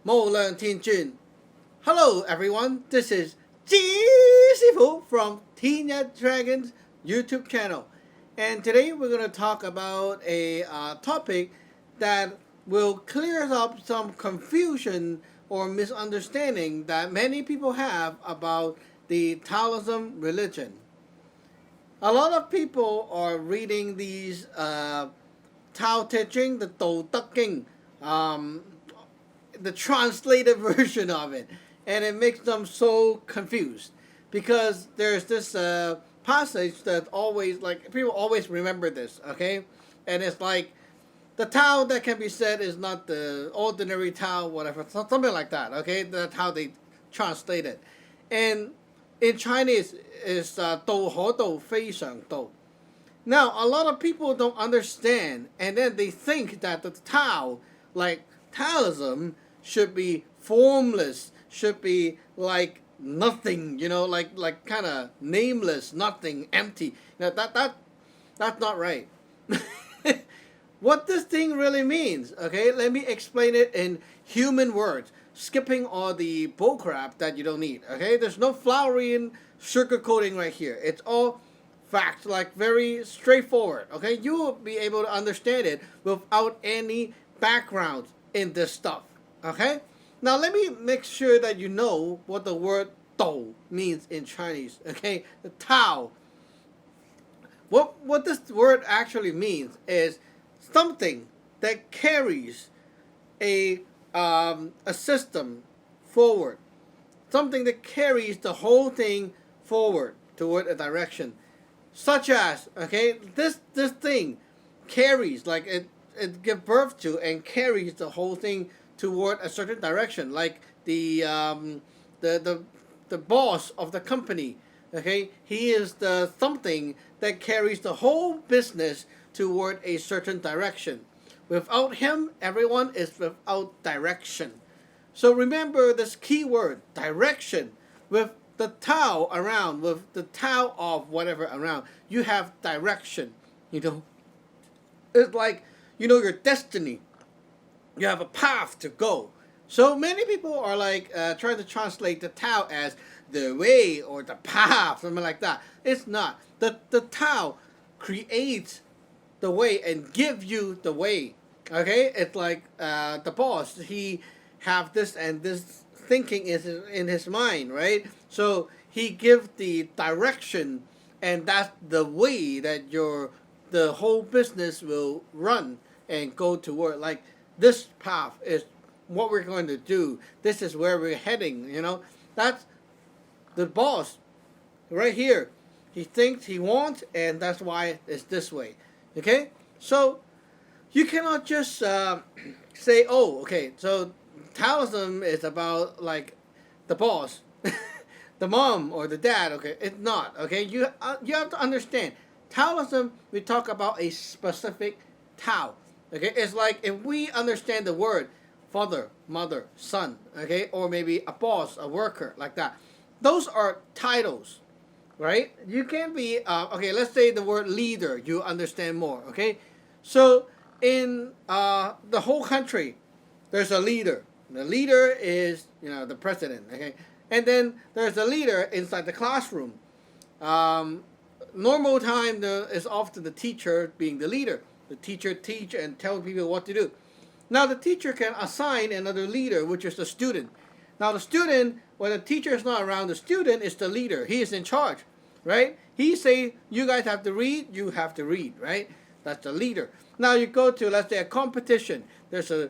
Mo Learn Tien Jun. Hello everyone, this is Sifu from Yat Dragon's YouTube channel. And today we're going to talk about a topic that will clear up some confusion or misunderstanding that many people have about the Taoism religion. A lot of people are reading these Tao Te Ching, the Tao Te King, the translated version of it, and it makes them so confused because there's this passage that always, like, people always remember this, okay? And it's like the Tao that can be said is not the ordinary Tao, whatever, something like that, okay? That's how they translate it. And in Chinese, it's Dou Ho Dou Fei Sheng Dou. Now, a lot of people don't understand, and then they think that the Tao, like Taoism, should be formless, should be like nothing, you know, like kind of nameless, nothing, empty. Now that's not right. What this thing really means, okay? Let me explain it in human words, skipping all the bullcrap that you don't need, okay? There's no flowery and sugarcoating right here. It's all facts, like very straightforward, okay? You will be able to understand it without any background in this stuff, okay? Now let me make sure that you know what the word Dou means in Chinese, okay? The Tao. What this word actually means is something that carries a system forward, something that carries the whole thing forward toward a direction, such as, okay, this thing carries, like it gives birth to and carries the whole thing toward a certain direction, like the boss of the company, okay, he is the something that carries the whole business toward a certain direction. Without him, everyone is without direction. So remember this key word, direction. With the Tao around, with the Tao of whatever around, you have direction, you know. It's like, you know, your destiny. You have a path to go. So many people are like trying to translate the Tao as the way or the path, something like that. It's not. The Tao creates the way and give you the way. Okay, it's like the boss. He have this and this thinking is in his mind, right? So he gives the direction, and that's the way that the whole business will run and go toward. Like, this path is what we're going to do. This is where we're heading, you know. That's the boss right here. He thinks, he wants, and that's why it's this way. Okay? So you cannot just say, oh, okay, so Taoism is about, like, the boss, the mom or the dad. Okay? It's not. Okay? You have to understand. Taoism, we talk about a specific Tao. Okay, it's like if we understand the word father, mother, son, okay, or maybe a boss, a worker, like that. Those are titles, right? You can be, okay, let's say the word leader, you understand more, okay? So in the whole country, there's a leader. The leader is, you know, the president, okay? And then there's a leader inside the classroom. Normal time is often the teacher being the leader. The teacher teach and tell people what to do. Now the teacher can assign another leader, which is the student. Now the student, when the teacher is not around, the student is the leader. He is in charge, right? He say, you guys have to read, you have to read, right? That's the leader. Now you go to, let's say, a competition. There's a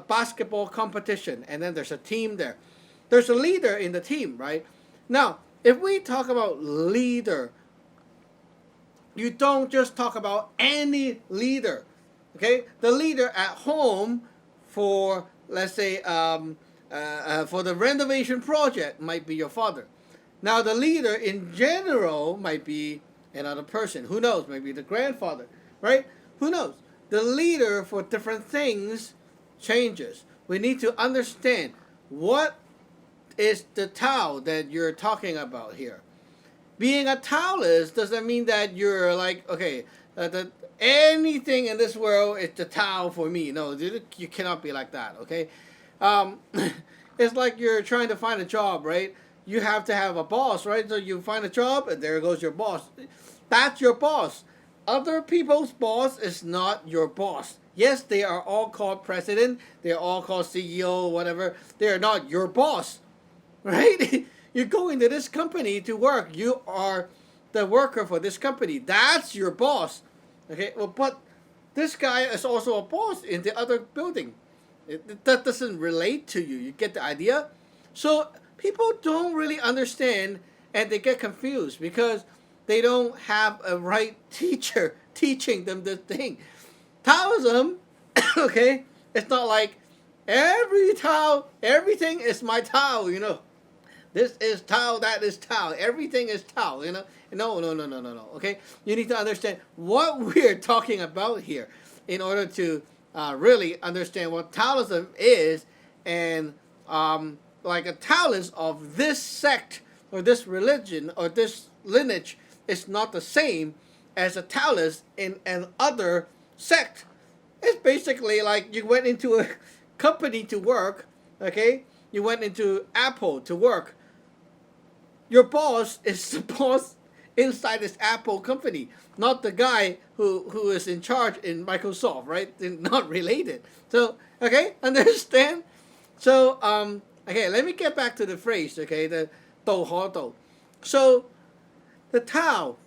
basketball competition, and then there's a team there. There's a leader in the team, right? Now, if we talk about leader, you don't just talk about any leader, okay? The leader at home for, let's say, for the renovation project might be your father. Now, the leader in general might be another person. Who knows? Maybe the grandfather, right? Who knows? The leader for different things changes. We need to understand what is the Tao that you're talking about here. Being a Taoist doesn't mean that you're like, okay, anything in this world is the Tao for me. No, you cannot be like that, okay? Um, it's like you're trying to find a job, right? You have to have a boss, right? So you find a job, and there goes your boss. That's your boss. Other people's boss is not your boss. Yes, they are all called president. They are all called CEO, whatever. They are not your boss, right? You go into this company to work. You are the worker for this company. That's your boss. Okay, well, but this guy is also a boss in the other building. That doesn't relate to you. You get the idea? So people don't really understand, and they get confused because they don't have a right teacher teaching them this thing. Taoism, okay, it's not like every Tao, everything is my Tao, you know. This is Tao, that is Tao. Everything is Tao, you know. No. Okay, you need to understand what we're talking about here in order to really understand what Taoism is, and like a Taoist of this sect or this religion or this lineage is not the same as a Taoist in an other sect. It's basically like you went into a company to work, okay? You went into Apple to work. Your boss is the boss inside this Apple company, not the guy who is in charge in Microsoft, right? They're not related. So, okay, understand? So, okay, let me get back to the phrase, okay, the Dou Ho Dou. So, the Tao,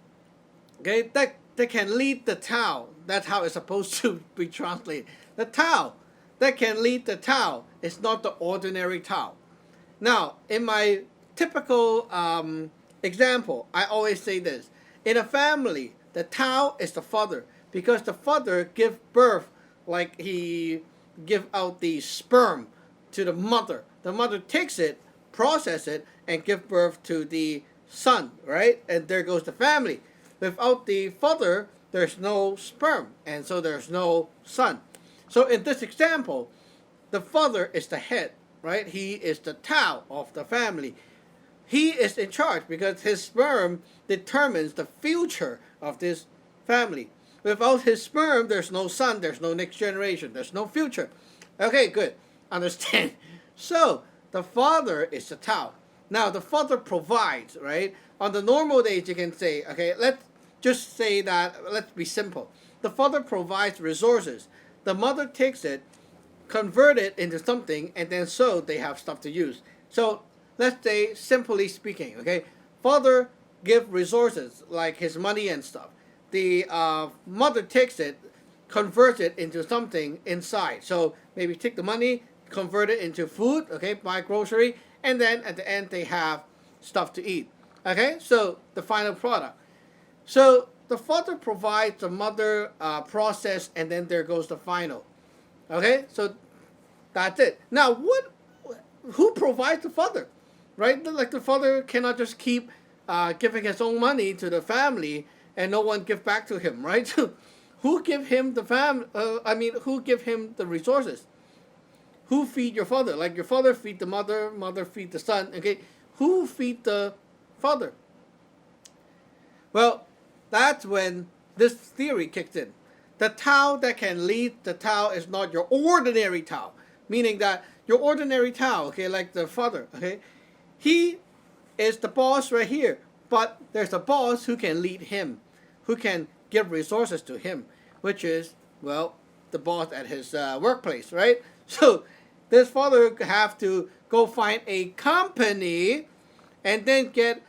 okay, that can lead the Tao. That's how it's supposed to be translated. The Tao that can lead the Tao is not the ordinary Tao. Now, in my typical example, I always say this. In a family, the Tao is the father because the father give birth, like he give out the sperm to the mother. The mother takes it, process it, and give birth to the son, right? And there goes the family. Without the father, there's no sperm, and so there's no son. So in this example, the father is the head, right? He is the Tao of the family. He is in charge because his sperm determines the future of this family. Without his sperm, there's no son, there's no next generation, there's no future. Okay, good. Understand. So, the father is the Tao. Now, the father provides, right? On the normal days, you can say, okay, let's just say that, let's be simple. The father provides resources. The mother takes it, convert it into something, and then so they have stuff to use. So, let's say, simply speaking, okay, father give resources, like his money and stuff. The mother takes it, converts it into something inside. So, maybe take the money, convert it into food, okay, buy grocery, and then at the end they have stuff to eat. Okay, so the final product. So the father provides, the mother process, and then there goes the final. Okay, so that's it. Now, who provides the father? Right, like the father cannot just keep giving his own money to the family and no one give back to him, right? Who give him the who give him the resources? Who feed your father? Like your father feed the mother, mother feed the son. Okay, who feed the father? Well, that's when this theory kicks in. The Tao that can lead the Tao is not your ordinary Tao, meaning that your ordinary Tao, okay, like the father, okay, he is the boss right here, but there's a boss who can lead him, who can give resources to him, which is, well, the boss at his workplace, right? So this father have to go find a company and then get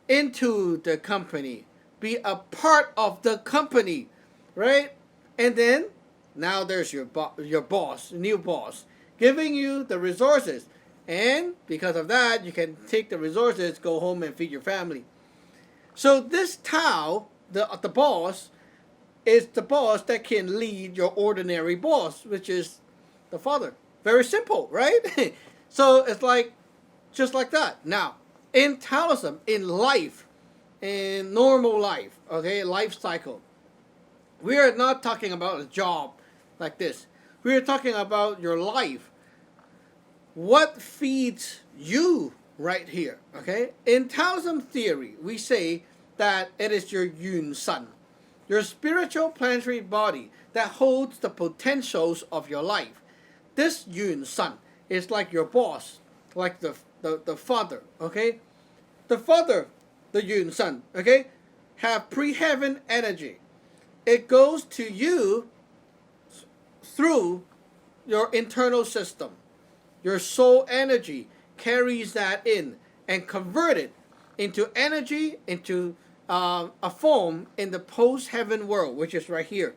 into the company, be a part of the company, right? And then now there's your boss, new boss, giving you the resources. And because of that, you can take the resources, go home and feed your family. So this Tao, the boss, is the boss that can lead your ordinary boss, which is the father. Very simple, right? So it's like, just like that. Now, in Taoism, in life, in normal life, okay, life cycle, we are not talking about a job like this. We are talking about your life. What feeds you right here, okay? In Taoism theory, we say that it is your Yun Sun, your spiritual planetary body that holds the potentials of your life. This Yun Sun is like your boss, like the father, okay? The father, the Yun Sun, okay, have pre-heaven energy. It goes to you through your internal system. Your soul energy carries that in and convert it into energy, into a form in the post-heaven world, which is right here.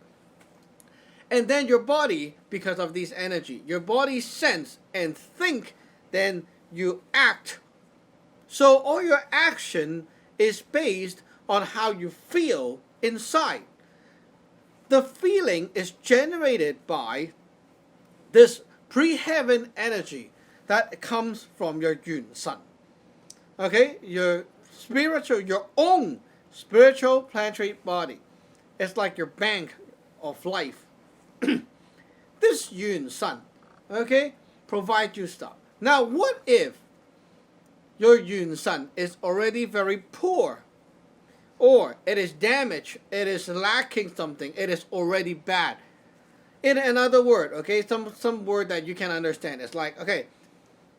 And then your body, because of this energy, your body sense and think, then you act. So all your action is based on how you feel inside. The feeling is generated by this pre-heaven energy that comes from your Yun Sun. Okay, your spiritual, your own spiritual planetary body. It's like your bank of life. This Yun Sun, okay, provides you stuff. Now, what if your Yun Sun is already very poor, or it is damaged, it is lacking something, it is already bad? In another word, okay, some word that you can understand. It's like, okay,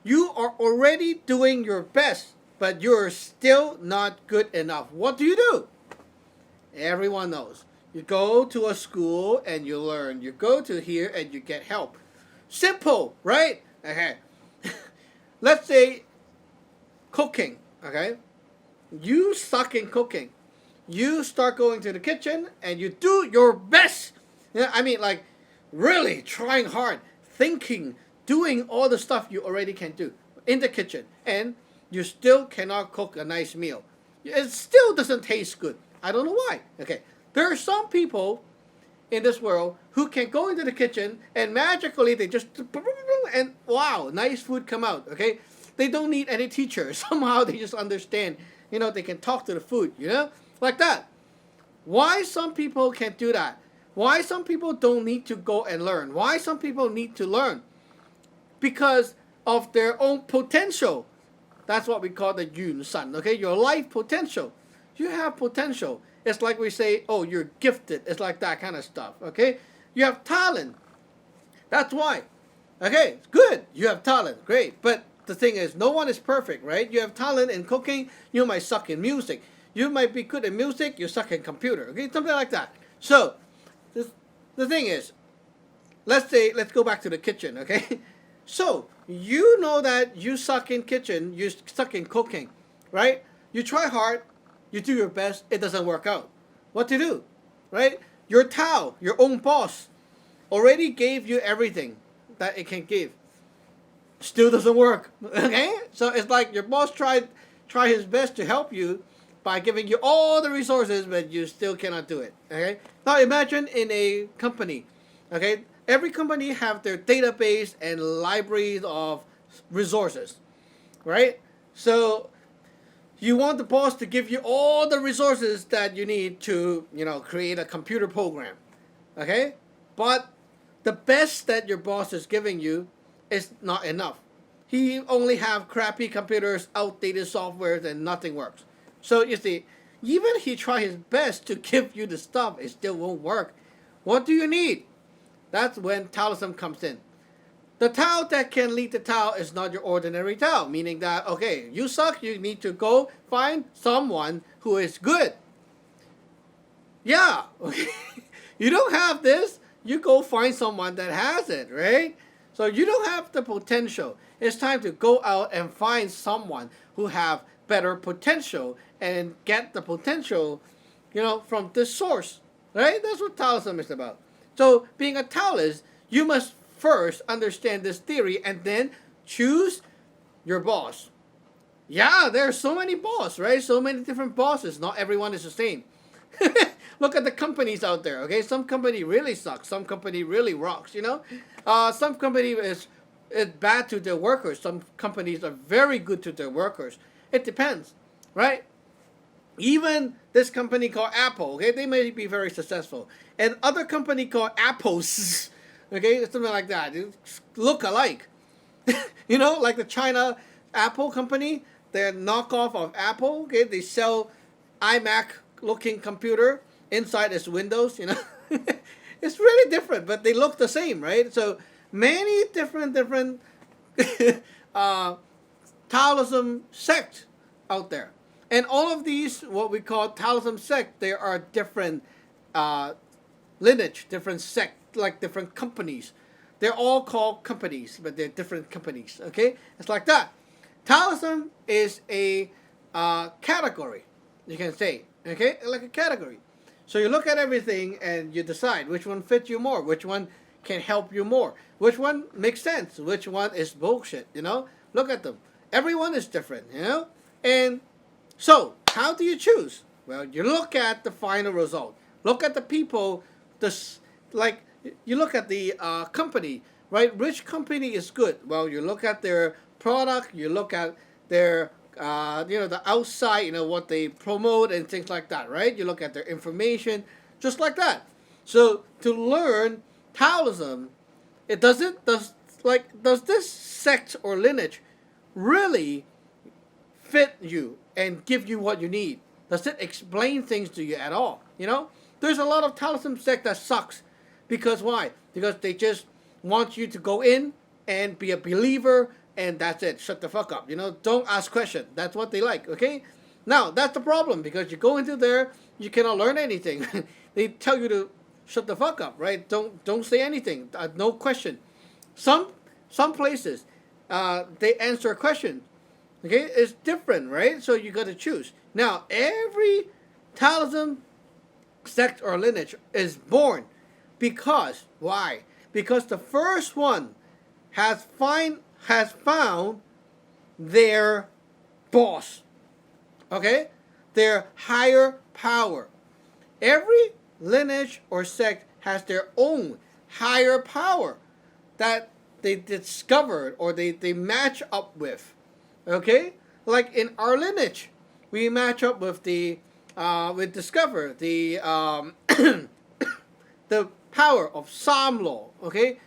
you are already doing your best, but you're still not good enough. What do? Everyone knows. You go to a school and you learn. You go to here and you get help. Simple, right? Okay. Let's say cooking, okay? You suck in cooking. You start going to the kitchen and you do your best. I mean, like, really trying hard, thinking, doing all the stuff you already can do in the kitchen. And you still cannot cook a nice meal. It still doesn't taste good. I don't know why. Okay. There are some people in this world who can go into the kitchen and magically they just, and wow, nice food come out, okay? They don't need any teacher. Somehow they just understand, they can talk to the food, like that. Why some people can't do that? Why some people don't need to go and learn? Why some people need to learn? Because of their own potential. That's what we call the Yun Sun, okay? Your life potential. You have potential. It's like we say, oh, you're gifted. It's like that kind of stuff, okay? You have talent. That's why. Okay, good. You have talent. Great. But the thing is, no one is perfect, right? You have talent in cooking. You might suck in music. You might be good in music. You suck in computer, okay? Something like that. So, the thing is, let's go back to the kitchen, okay? So, you know that you suck in kitchen. You suck in cooking, right? You try hard. You do your best, it doesn't work out. What to do, right? Your Tao, your own boss, already gave you everything that it can give. Still doesn't work, okay? So it's like your boss tried his best to help you by giving you all the resources, but you still cannot do it, okay? Now imagine in a company, okay? Every company have their database and libraries of resources, right? So you want the boss to give you all the resources that you need to, create a computer program, okay? But the best that your boss is giving you is not enough. He only have crappy computers, outdated softwares, and nothing works. So you see, even he try his best to give you the stuff, it still won't work. What do you need? That's when Taoism comes in. The Tao that can lead the Tao is not your ordinary Tao, meaning that, okay, you suck, you need to go find someone who is good. Yeah, okay. You don't have this, you go find someone that has it, right? So you don't have the potential. It's time to go out and find someone who have better potential and get the potential, from this source, right? That's what Taoism is about. So being a Taoist, you must first understand this theory and then choose your boss. Yeah, there are so many bosses, right? So many different bosses. Not everyone is the same. Look at the companies out there, okay? Some company really sucks. Some company really rocks, Some company is bad to their workers. Some companies are very good to their workers. It depends, right? Even this company called Apple, okay? They may be very successful. And other company called Apples, okay, something like that. They look alike. Like the China Apple company, they're knockoff of Apple. Okay, they sell iMac-looking computer. Inside is Windows. It's really different, but they look the same, right? So many different Taoism sect out there. And all of these, what we call Taoism sect, there are different lineage, different sect, like different companies. They're all called companies, but they're different companies, okay? It's like that. Taoism is a category, you can say, okay? Like a category. So you look at everything and you decide which one fits you more, which one can help you more, which one makes sense, which one is bullshit, you know? Look at them. Everyone is different, you know? And so, how do you choose? Well, you look at the final result. Look at the people, you look at the company, right? Which company is good? Well, you look at their product, you look at their, the outside, what they promote and things like that, right? You look at their information, just like that. So, to learn Taoism, does this sect or lineage really fit you and give you what you need? Does it explain things to you at all? There's a lot of Taoism sect that sucks. Because why? Because they just want you to go in and be a believer and that's it. Shut the fuck up. Don't ask questions. That's what they like, okay? Now, that's the problem because you go into there, you cannot learn anything. They tell you to shut the fuck up, right? Don't say anything. No question. Some places, they answer a question. Okay, it's different, right? So you got to choose. Now, every Taoism sect or lineage is born because why? Because the first one has found their boss. Okay, their higher power. Every lineage or sect has their own higher power that they discovered or they match up with. Okay, like in our lineage, we match up with we discover the the power of Saam Law. Okay,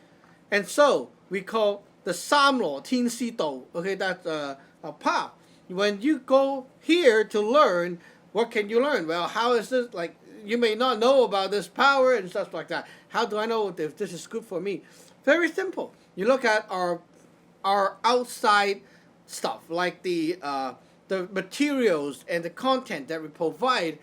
and so we call the Saam Law 天一神龍. Okay, that's a path. When you go here to learn, what can you learn? Well, how is this like? You may not know about this power and stuff like that. How do I know if this is good for me? Very simple. You look at our outside stuff like the materials and the content that we provide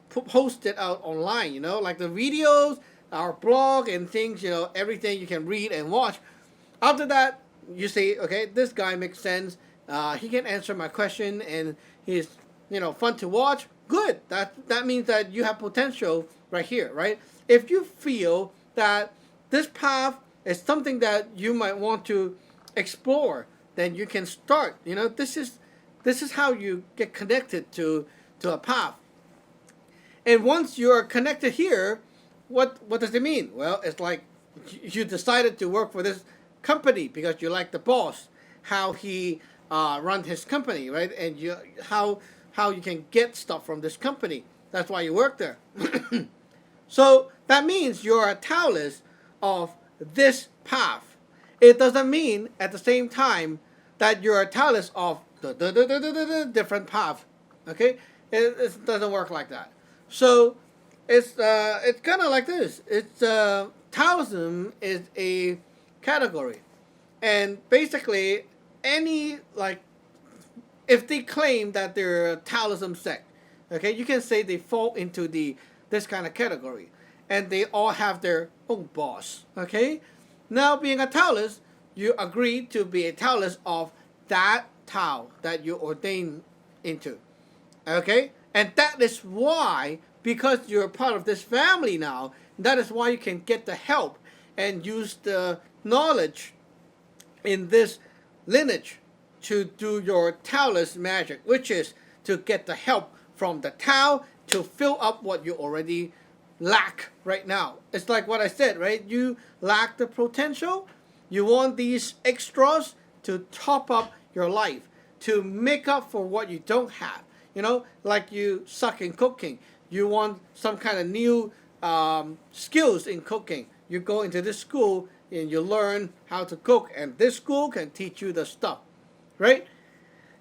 posted out online, like the videos, our blog and things, everything you can read and watch. After that, you say, okay, this guy makes sense. He can answer my question and he's, fun to watch. Good. That means that you have potential right here, right? If you feel that this path is something that you might want to explore, then you can start. This is how you get connected to a path. And once you are connected here, what does it mean? Well, it's like you decided to work for this company because you like the boss, how he runs his company, right? And how you can get stuff from this company. That's why you work there. So that means you're a Taoist of this path. It doesn't mean at the same time that you're a Taoist of the different path. Okay, it doesn't work like that. So it's kind of like this. It's Taoism is a category, and basically any if they claim that they're a Taoism sect, okay, you can say they fall into this kind of category, and they all have their own boss. Okay, now being a Taoist, you agree to be a Taoist of that Tao that you ordain into. Okay, and that is why, because you're part of this family now, that is why you can get the help and use the knowledge in this lineage to do your Taoist magic, which is to get the help from the Tao to fill up what you already lack right now. It's like what I said, right? You lack the potential. You want these extras to top up your life, to make up for what you don't have. Like you suck in cooking. You want some kind of new skills in cooking. You go into this school and you learn how to cook, and this school can teach you the stuff, right?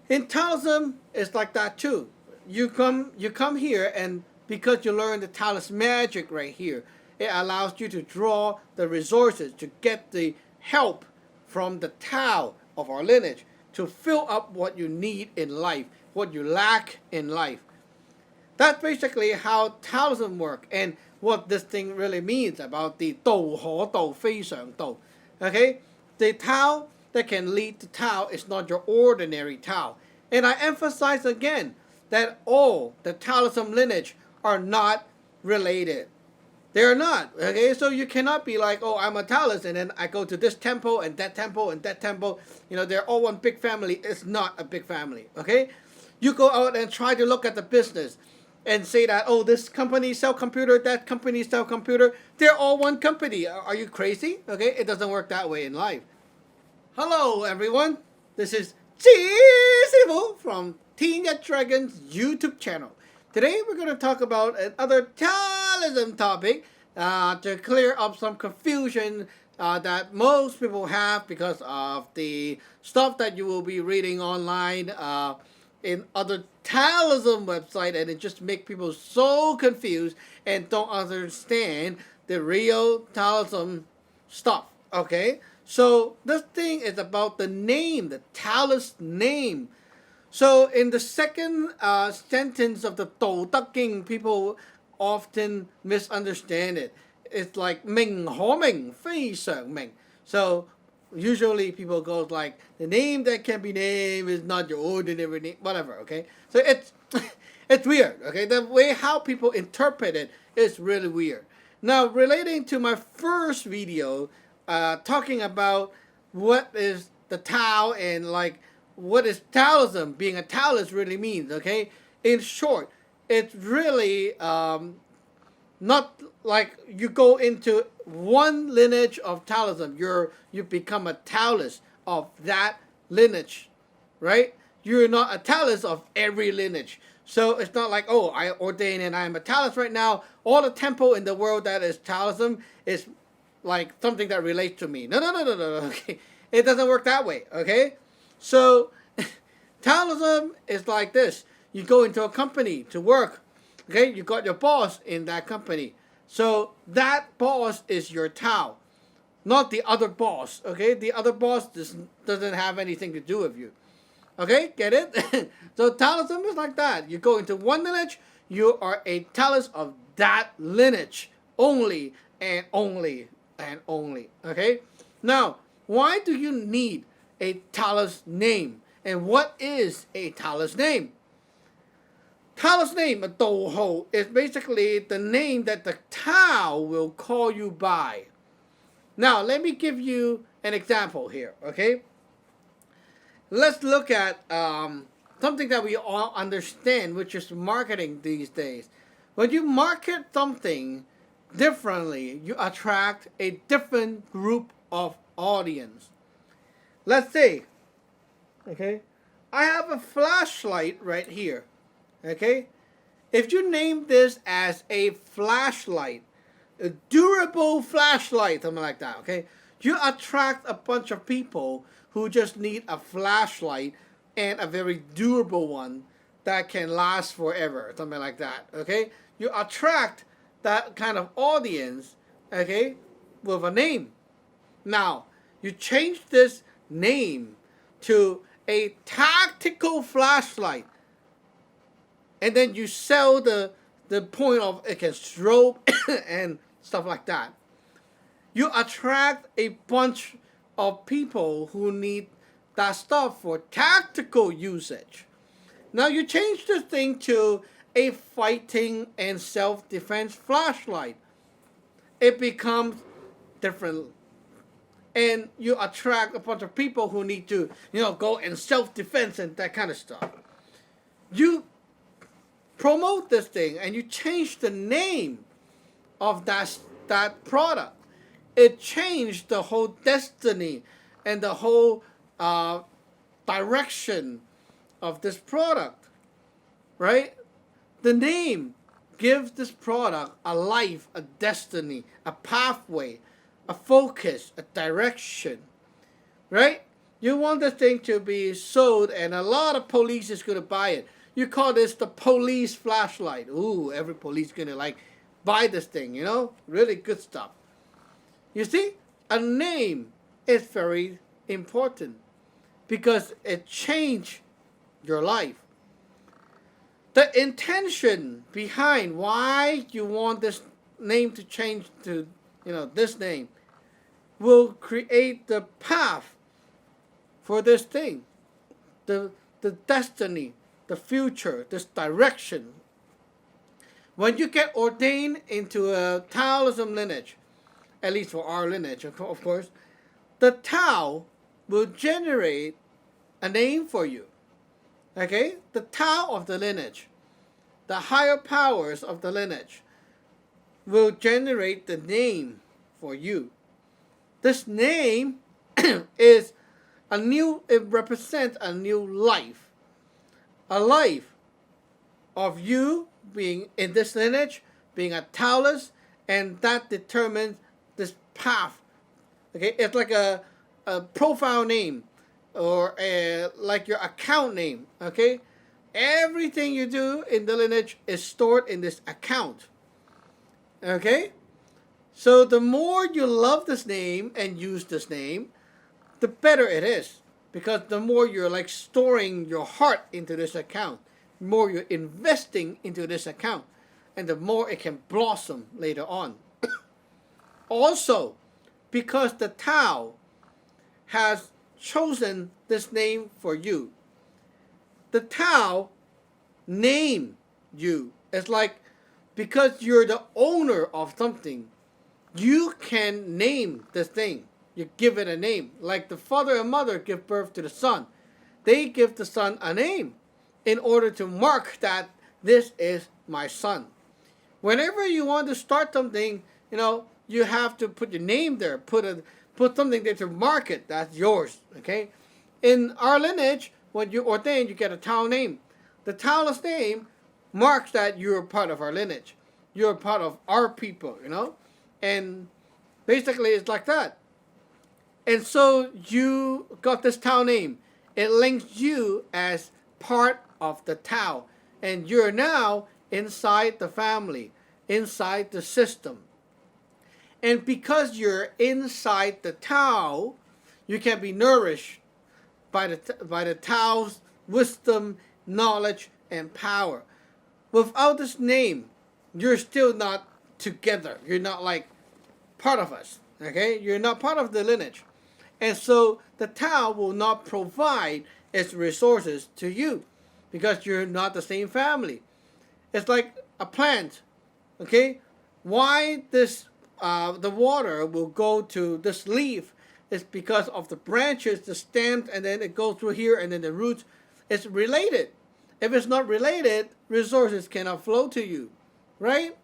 In Taoism, it's like that too. You come here, and because you learn the Taoist magic right here, it allows you to draw the resources to get the help from the Tao of our lineage to fill up what you need in life, what you lack in life. That's basically how Taoism works and what this thing really means about the 道可道非常道. Okay? The Tao that can lead to Tao is not your ordinary Tao. And I emphasize again that all the Taoism lineage are not related. They are not. Okay? So you cannot be like, oh, I'm a Taoist and then I go to this temple and that temple and that temple. You know, they're all one big family. It's not a big family. Okay? You go out and try to look at the business and say that, oh, this company sell computer, that company sell computer. They're all one company. Are you crazy? Okay? It doesn't work that way in life. Hello, everyone. This is Sifu from Yat Dragon's YouTube channel. Today, we're going to talk about another Taoism topic to clear up some confusion that most people have because of the stuff that you will be reading online in other Taoism website, and it just makes people so confused and don't understand the real Taoism stuff. Okay, so this thing is about the name, the Taoist name. So in the second sentence of the Daoism, people often misunderstand it. It's like 名可名非常名. So usually people go like, the name that can be named is not your ordinary name, whatever, okay? So it's weird, okay? The way how people interpret it is really weird. Now, relating to my first video, talking about what is the Tao and like, what is Taoism, being a Taoist really means, okay? In short, it's really not like you go into one lineage of Taoism, you become a Taoist of that lineage, right? You're not a Taoist of every lineage. So it's not like, oh, I ordain and I'm a Taoist right now. All the temple in the world that is Taoism is like something that relates to me. No, okay? It doesn't work that way, okay? So Taoism is like this. You go into a company to work, okay? You got your boss in that company. So that boss is your Tao, not the other boss, okay? The other boss doesn't have anything to do with you. Okay, get it? So Taoism is like that. You go into one lineage, you are a Taoist of that lineage only and only and only, okay? Now, why do you need a Taoist name? And what is a Taoist name? Taoist name, a Dou is basically the name that the Tao will call you by. Now, let me give you an example here, okay? Let's look at something that we all understand, which is marketing these days. When you market something differently, you attract a different group of audience. Let's say, okay, I have a flashlight right here. Okay, if you name this as a flashlight, a durable flashlight, something like that, okay, you attract a bunch of people who just need a flashlight and a very durable one that can last forever, something like that, okay? You attract that kind of audience, okay, with a name. Now, you change this name to a tactical flashlight, and then you sell the point of it can strobe and stuff like that. You attract a bunch of people who need that stuff for tactical usage. Now you change this thing to a fighting and self-defense flashlight. It becomes different. And you attract a bunch of people who need to, go in self-defense and that kind of stuff. You promote this thing and you change the name of that product. It changed the whole destiny and the whole direction of this product, right? The name gives this product a life, a destiny, a pathway, a focus, a direction, right? You want this thing to be sold and a lot of police is going to buy it. You call this the police flashlight. Ooh, every police going to buy this thing, really good stuff. You see, a name is very important because it changed your life. The intention behind why you want this name to change to, this name will create the path for this thing, the destiny, the future, this direction. When you get ordained into a Taoism lineage, at least for our lineage, of course, the Tao will generate a name for you. Okay? The Tao of the lineage, the higher powers of the lineage, will generate the name for you. This name it represents a new life. A life of you being in this lineage, being a Taoist, and that determines this path. Okay, it's like a profile name or like your account name. Okay, everything you do in the lineage is stored in this account. Okay, so the more you love this name and use this name, the better it is, because the more you're like storing your heart into this account, the more you're investing into this account, and the more it can blossom later on. Also, because the Tao has chosen this name for you, the Tao name you. It's like, because you're the owner of something, you can name this thing. You give it a name. Like the father and mother give birth to the son. They give the son a name in order to mark that this is my son. Whenever you want to start something, you have to put your name there. Put something there to mark it. That's yours. Okay? In our lineage, when you ordain, you get a Tao name. The Taoist name marks that you're part of our lineage. You're part of our people, And basically it's like that. And so you got this Tao name. It links you as part of the Tao. And you're now inside the family, inside the system. And because you're inside the Tao, you can be nourished by the Tao's wisdom, knowledge, and power. Without this name, you're still not together. You're not like part of us. Okay? You're not part of the lineage. And so the Tao will not provide its resources to you because you're not the same family. It's like a plant. Okay? Why the water will go to this leaf is because of the branches, the stems, and then it goes through here, and then the roots. It's related. If it's not related, resources cannot flow to you. Right?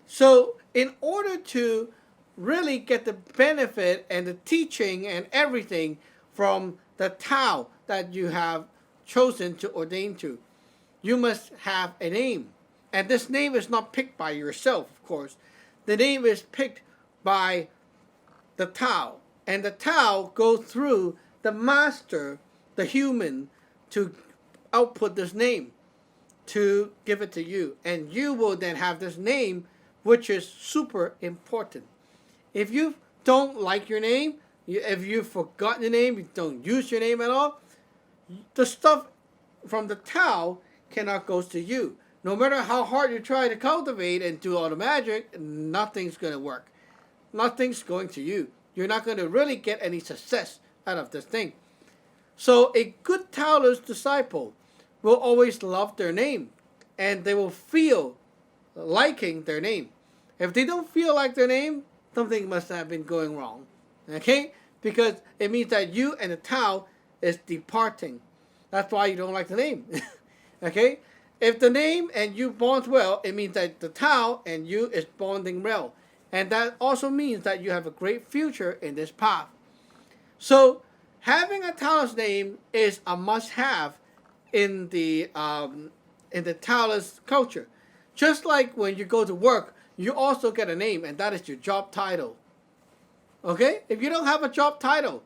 So in order to really get the benefit and the teaching and everything from the Tao that you have chosen to ordain to, you must have a name. And this name is not picked by yourself, of course. The name is picked by the Tao. And the Tao goes through the master, the human, to output this name, to give it to you. And you will then have this name, which is super important. If you don't like your name, if you've forgotten your name, you don't use your name at all, the stuff from the Tao cannot go to you. No matter how hard you try to cultivate and do all the magic, nothing's going to work. Nothing's going to you. You're not going to really get any success out of this thing. So a good Taoist disciple will always love their name, and they will feel liking their name. If they don't feel like their name, something must have been going wrong. Okay? Because it means that you and the Tao is departing. That's why you don't like the name. Okay? If the name and you bond well, it means that the Tao and you is bonding well. And that also means that you have a great future in this path. So having a Taoist name is a must-have in the Taoist culture. Just like when you go to work, you also get a name, and that is your job title. Okay? If you don't have a job title,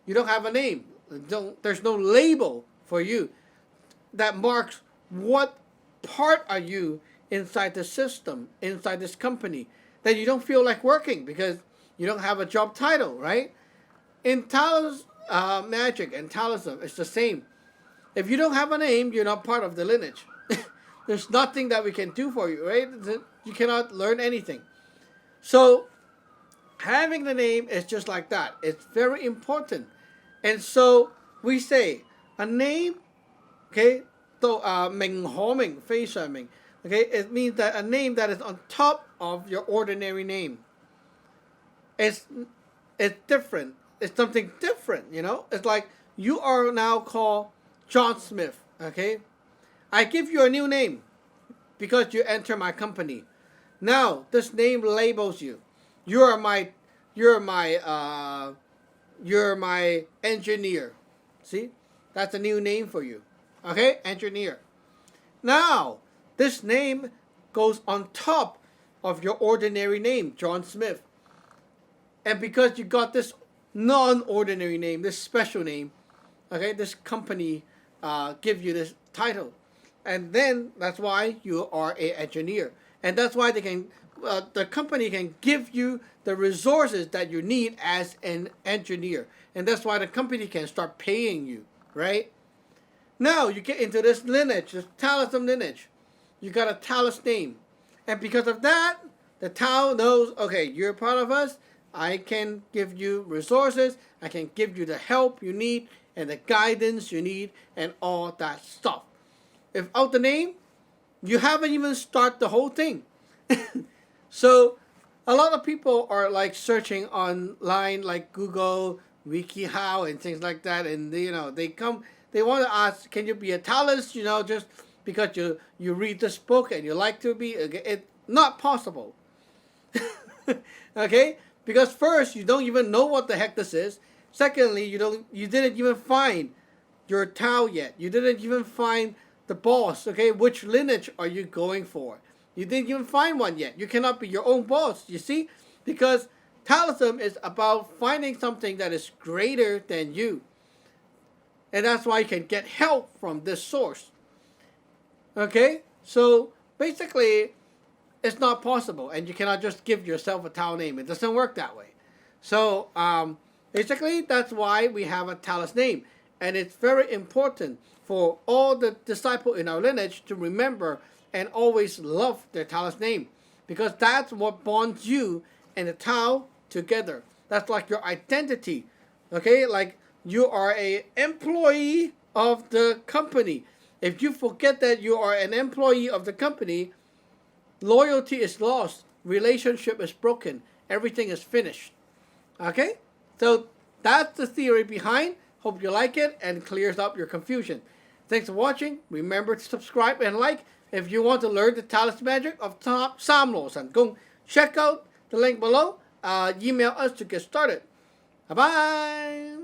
you don't have a name. There's no label for you that marks what part are you inside the system, inside this company, that you don't feel like working because you don't have a job title, right? In Taoist magic and Taoism is the same. If you don't have a name, you're not part of the lineage. There's nothing that we can do for you, right? You cannot learn anything. So having the name is just like that. It's very important. And so we say a name, okay, so 名可名非常名, okay, it means that a name that is on top of your ordinary name. It's different. It's something different, you know? It's like you are now called John Smith, okay? I give you a new name because you enter my company. Now, this name labels you. You're my engineer. See? That's a new name for you. Okay? Engineer. Now, this name goes on top of your ordinary name, John Smith. And because you got this non-ordinary name, this special name, okay, this company give you this title. And then that's why you are an engineer. And that's why they can, the company can give you the resources that you need as an engineer. And that's why the company can start paying you, right? Now you get into this lineage, this Taoism lineage. You got a Taoist name. And because of that, the Tao knows, okay, you're part of us. I can give you resources. I can give you the help you need and the guidance you need and all that stuff. Without the name, you haven't even started the whole thing. So a lot of people are like searching online, like Google, WikiHow, and things like that. And they want to ask, can you be a Taoist? Just because you read this book and you like to be. It's not possible. Okay? Because first, you don't even know what the heck this is. Secondly, you didn't even find your Tao yet. You didn't even find the boss. Okay? Which lineage are you going for? You didn't even find one yet. You cannot be your own boss, you see? Because Taoism is about finding something that is greater than you. And that's why you can get help from this source. Okay? So, basically, it's not possible. And you cannot just give yourself a Tao name. It doesn't work that way. So, basically, that's why we have a Taoist name. And it's very important for all the disciples in our lineage to remember and always love their Taoist name. Because that's what bonds you and the Tao together. That's like your identity. Okay? Like you are an employee of the company. If you forget that you are an employee of the company, loyalty is lost. Relationship is broken. Everything is finished. Okay? So that's the theory behind. Hope you like it and clears up your confusion. Thanks for watching. Remember to subscribe and like. If you want to learn the Taoist magic of Saam Law Sun Gung, check out the link below. Email us to get started. Bye-bye.